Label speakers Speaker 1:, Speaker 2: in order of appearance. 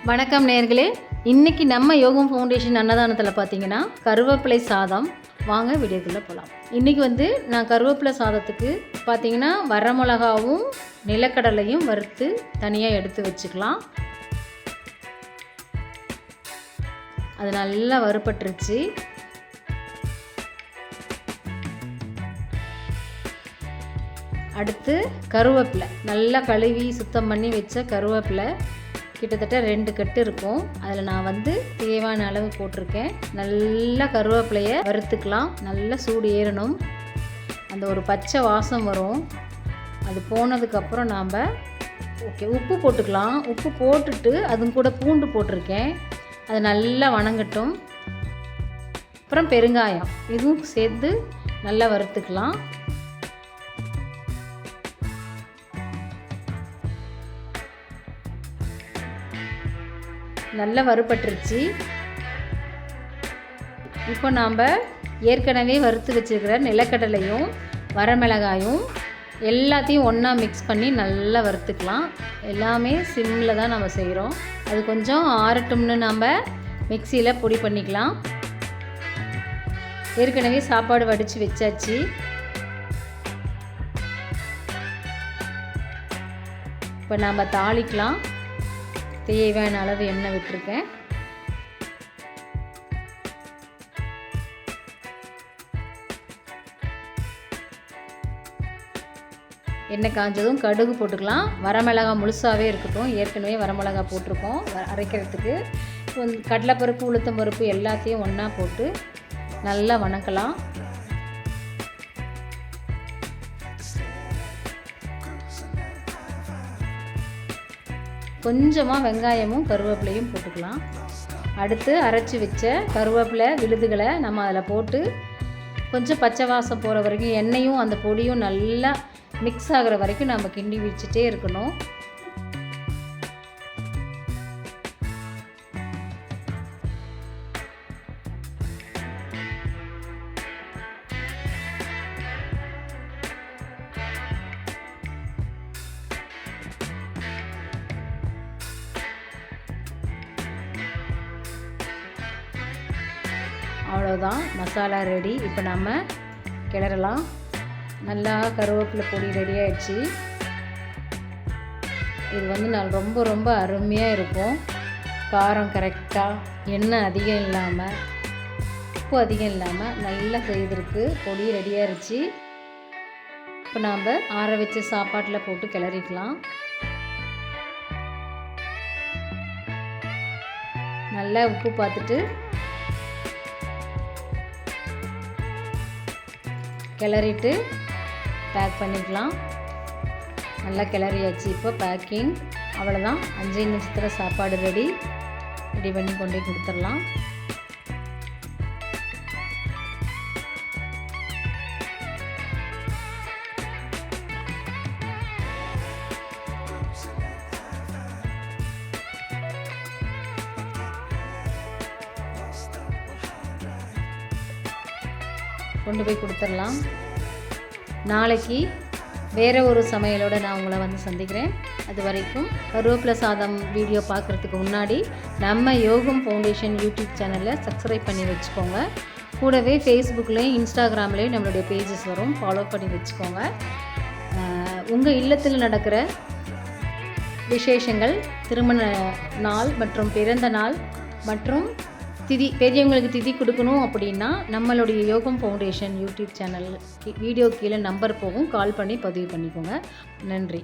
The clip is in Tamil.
Speaker 1: வணக்கம் நேயர்களே, இன்றைக்கி நம்ம யோகம் ஃபவுண்டேஷன் அன்னதானத்தில் பார்த்தீங்கன்னா கருவேப்பிலை சாதம். வாங்க வீடியோக்குள்ளே போகலாம். இன்றைக்கி நான் கருவேப்பிலை சாதத்துக்கு பார்த்தீங்கன்னா வரமிளகாவும் நிலக்கடலையும் வறுத்து தனியாக எடுத்து வச்சுக்கலாம். அது நல்லா வறுபட்டுருச்சு. அடுத்து கருவேப்பிலை நல்லா கழுவி சுத்தம் பண்ணி வச்ச கருவேப்பிலை கிட்டத்தட்ட 2 கட்டு இருக்கும். அதில் நான் தேவையான அளவு போட்டிருக்கேன். நல்லா கருவேப்பிலையை வறுத்துக்கலாம். நல்லா சூடு ஏறணும். அந்த ஒரு பச்சை வாசம் வரும். அது போனதுக்கப்புறம் நாம் உப்பு போட்டுக்கலாம். உப்பு போட்டுட்டு அதுவும் கூட பூண்டு போட்டிருக்கேன். அது நல்லா வணங்கட்டும். அப்புறம் பெருங்காயம் இதுவும் சேர்த்து நல்லா வறுத்துக்கலாம். நல்லா வறுபட்டுருச்சு. இப்போ நாம் ஏற்கனவே வறுத்து வச்சுருக்கிற நிலக்கடலையும் வரமிளகாயும் எல்லாத்தையும் ஒன்றா மிக்ஸ் பண்ணி நல்லா வறுத்துக்கலாம். எல்லாமே சிம்மில் தான் நம்ம செய்கிறோம். அது கொஞ்சம் ஆறட்டும்னு நாம் மிக்சியில் பொடி பண்ணிக்கலாம். ஏற்கனவே சாப்பாடு வடித்து வச்சாச்சு. இப்போ நாம் தாளிக்கலாம். தேவையான அளவு எண்ணெய் விட்டுருக்கேன். எண்ணெய் காஞ்சதும் கடுகு போட்டுக்கலாம். வரமிளகா முழுசாகவே இருக்கட்டும். ஏற்கனவே வரமிளகா போட்டிருக்கோம் அரைக்கிறதுக்கு. கடலைப்பருப்பு உளுத்தம் பருப்பு எல்லாத்தையும் ஒன்றா போட்டு நல்லா வணக்கலாம். கொஞ்சமாக வெங்காயமும் கருவேப்பிலையும் போட்டுக்கலாம். அடுத்து அரைச்சி வச்ச கருவேப்பிலை விழுதுகளை நம்ம அதில் போட்டு கொஞ்சம் பச்சை வாசம் போகிற வரைக்கும் எண்ணெயும் அந்த பொடியும் நல்லா மிக்ஸ் ஆகிற வரைக்கும் நம்ம கிண்டி வச்சுட்டே இருக்கணும். அவ்வளோதான், மசாலா ரெடி. இப்போ நம்ம கிளறலாம். நல்லா கருவேப்பிலை பொடி ரெடி ஆகிடுச்சு. இது ரொம்ப ரொம்ப அருமையாக இருக்கும். காரம் கரெக்டாக, எண்ணெய் அதிகம் இல்லாமல், உப்பு அதிகம் இல்லாமல் நல்லா செய்திருக்கு. பொடி ரெடியாக இருந்துச்சு. இப்போ நாம் ஆற வச்ச சாப்பாட்டில் போட்டு கிளறிக்கலாம். நல்லா உப்பு பார்த்துட்டு கிளறிட்டு பேக் பண்ணிக்கலாம். நல்லா கிளறியாச்சு. இப்போ பேக்கிங் அவ்வளோதான். 5 நிமிஷத்தில் சாப்பாடு ரெடி பண்ணி கொண்டு கொடுத்துடலாம். கொண்டு போய் கொடுத்துடலாம். நாளைக்கு வேறு ஒரு சமையலோடு நான் உங்களை சந்திக்கிறேன். அது வரைக்கும் கருவேப்பிலை சாதம் வீடியோ பார்க்குறதுக்கு முன்னாடி நம்ம யோகம் ஃபவுண்டேஷன் யூடியூப் சேனலை சப்ஸ்கிரைப் பண்ணி வச்சுக்கோங்க. கூடவே ஃபேஸ்புக்லேயும் இன்ஸ்டாகிராம்லேயும் நம்மளுடைய பேஜஸ் வரும், ஃபாலோ பண்ணி வச்சுக்கோங்க. உங்கள் இல்லத்தில் நடக்கிற விசேஷங்கள், திருமண நாள் மற்றும் பிறந்த நாள் மற்றும் திதி, பெரியவங்களுக்கு திதி கொடுக்கணும் அப்படின்னா நம்மளுடைய யோகம் ஃபவுண்டேஷன் யூடியூப் சேனல் வீடியோ கீழே நம்பர் போகும், கால் பண்ணி பதிவு பண்ணிக்கோங்க. நன்றி.